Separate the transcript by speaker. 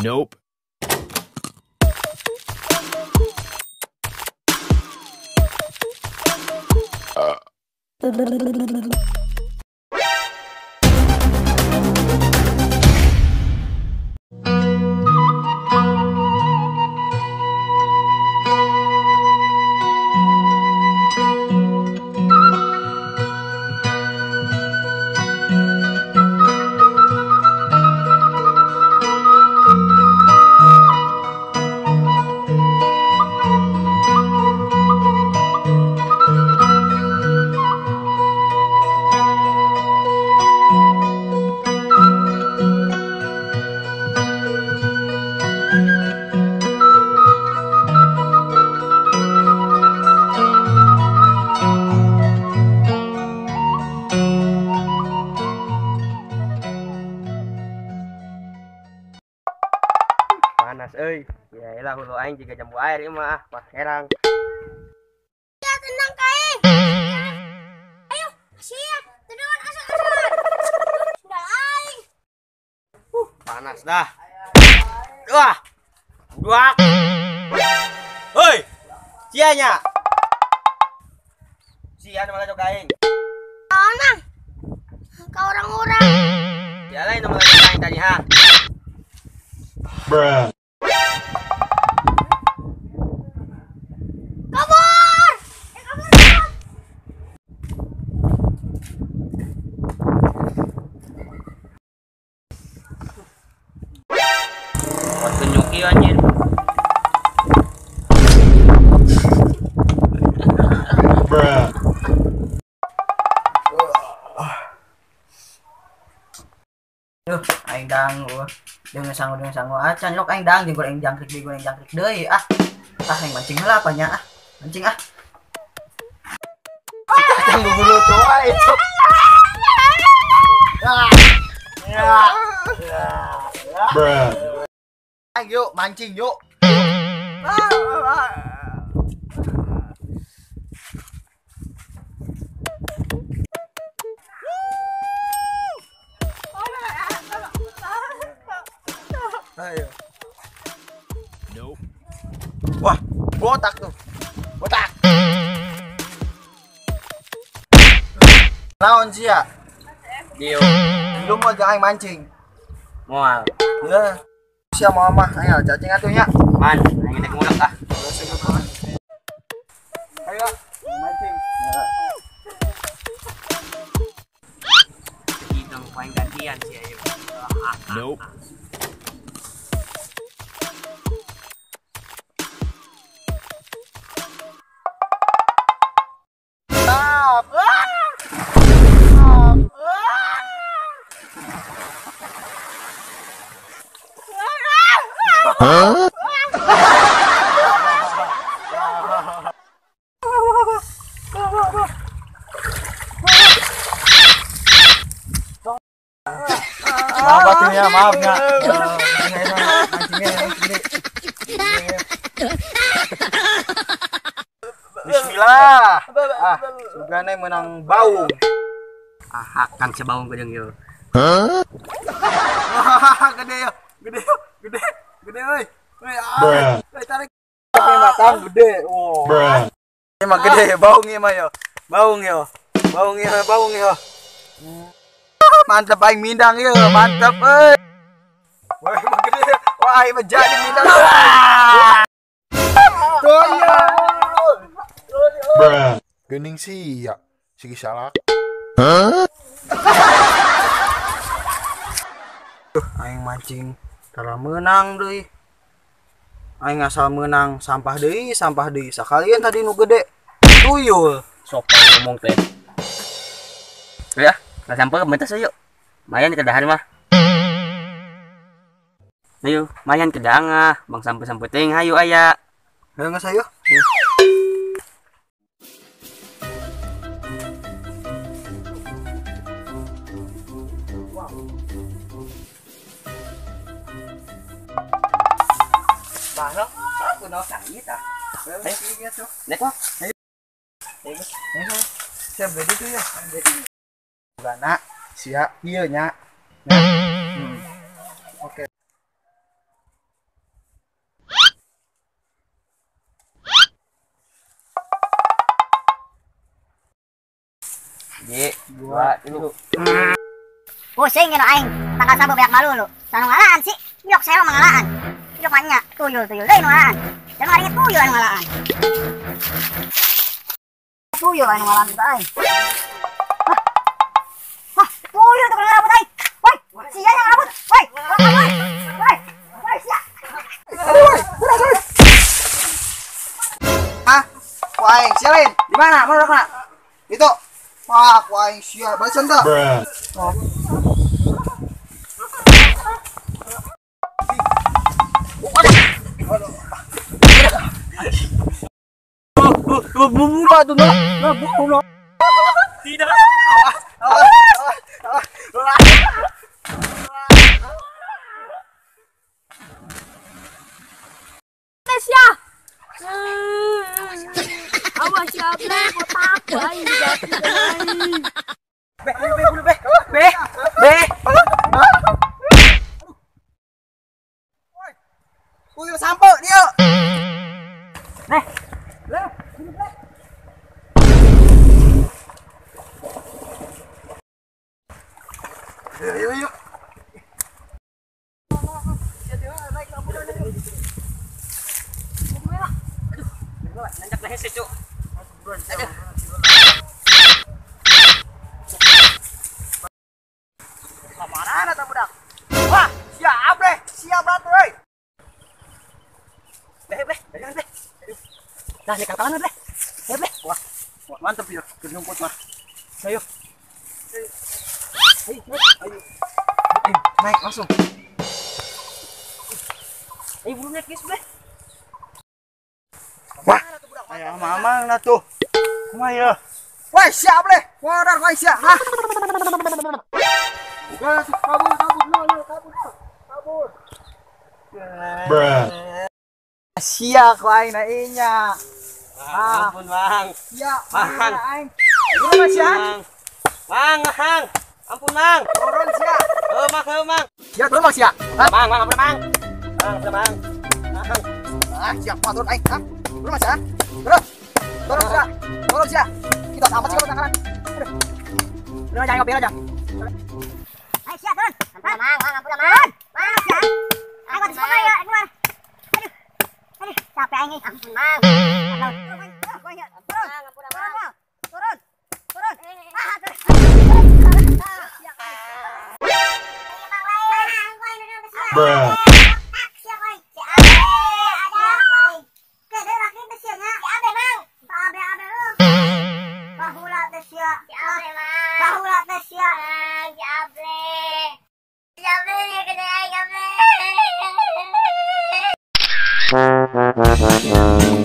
Speaker 1: Nope.
Speaker 2: Panas euy. Yaelah hulu aing juga jambu air ieu mah. Wah, herang.
Speaker 3: Ya tenang kae. Ayo, siap. Tenang asal-asal. Sudah aing.
Speaker 2: Panas dah. Wah. Duak. Hoi. Sianya. Sia malah jok aing.
Speaker 3: Nang. Kau orang-orang.
Speaker 2: Ya lain malah jok aing tadi ha.
Speaker 1: Bruh.
Speaker 3: Kabur. Kabur.
Speaker 2: Buat tunjuk ieu anjir.
Speaker 1: Bruh.
Speaker 4: Aing dang dengan sangu acan lok aing dang jeung goreng jangkrik deui aing mancing heula apanya mancing
Speaker 2: Acang bubulu tuh aing.
Speaker 1: Bruh.
Speaker 4: aing yuk mancing yuk ayo
Speaker 1: Nope.
Speaker 4: wah botak tuh botak naon sia
Speaker 2: Dieu.
Speaker 4: lu mau aing mancing
Speaker 2: Moal.
Speaker 4: ya sia mau mah ayo cacing atuh nya
Speaker 2: Man, aing nek ngulek ah.
Speaker 4: ayo mancing
Speaker 2: Kita main gantian sih ayo.
Speaker 1: Nope.
Speaker 4: stop maaf atunya maaf nya Bismillah sugana menang bau
Speaker 2: Akan sebaung geudeung yeuh.
Speaker 4: gede ya gede euy
Speaker 1: Bruh.
Speaker 4: tarik tapi matang gede wow
Speaker 1: Bruh.
Speaker 4: ini mah gede baung ieu mah yo baung yo mantep aing mindang ieu mantep euy wah mah gede wah aing mah jadi mindang doyol
Speaker 1: Bruh.
Speaker 5: Geuning sih ya, sigi salak.
Speaker 4: aing mancing tara menang deui aing asal menang sampah deui sakalian tadi nu gede tuyul
Speaker 2: Sok ngomong teh. Ya, ka sampel mentas yuk. Mayan kedahan mah. Ayo, mayan kedang ah, bang sampai ting hayu aya.
Speaker 4: ayo geus ayo
Speaker 2: Barang, aku naon sakit ah. Nek mah.
Speaker 4: siap jadi tuh ya gana sia ieu nya oke
Speaker 2: Ye, 2, 3.
Speaker 3: Pusing gitu aing. Tanggal sabu banyak malu lu. Sanu ngalaan sih. Nyok sewa mengalaan. Nyok banyak tuyul deui nu ngalaan. Jangan hari tuyul anu ngalaan. Tuyul anu ngalaan teh aing. Hah, tuyul tuh rambut aing. Woi, sia yang rambut. Woi, woi, sia.
Speaker 4: Ah, waing sialin. Di mana? Mana mana? Itu. Wah, waing sial. Balisan tuh.
Speaker 1: Bruh.
Speaker 4: Buka tuh, buka.
Speaker 2: Tidak.
Speaker 3: Tasya. Awas ya, ble, botak aing jatuh aing.
Speaker 4: Be. Kuil sampo dia. Yuk.
Speaker 2: Nanjak leher sih, Cuk.
Speaker 4: Mana tuh budak? Wah, siap batu, euy. Beh. Nah, ini kawan beh. Beh. Wah, mantap ya, kerumput mah. Ayo. Ayo. Naik langsung.
Speaker 2: Ayo buru naik, guys, beh.
Speaker 4: Wah, ayo mamang nah tuh. Kumaha? Wah, siap leh. Wadah wah siap. Hah. Udah, kabur.
Speaker 1: Bruh.
Speaker 4: Sia ku aing na inya.
Speaker 2: Ampun, Bang.
Speaker 4: Sia,
Speaker 2: Mang.
Speaker 4: aing. Gimana sia?
Speaker 2: Mang. Ampun, Mang.
Speaker 4: Turun sia.
Speaker 2: Mang.
Speaker 4: Sia turun Mang, sia. Hah?
Speaker 2: Mang, ampun, Mang. Mang.
Speaker 4: Ah, siap mah turun aing. Hah? Turun Mas, sia. Turun sia. Kita sama sih kalau tangan. Aduh. Udah jangan ngopi aja.
Speaker 3: Ayo sia turun. Mang, ampun mang. Mang sia. Ayo di sana ya, keluar. Aduh, capek aing ampun mang. Turun. Ah,
Speaker 1: Bruh.
Speaker 3: Jable.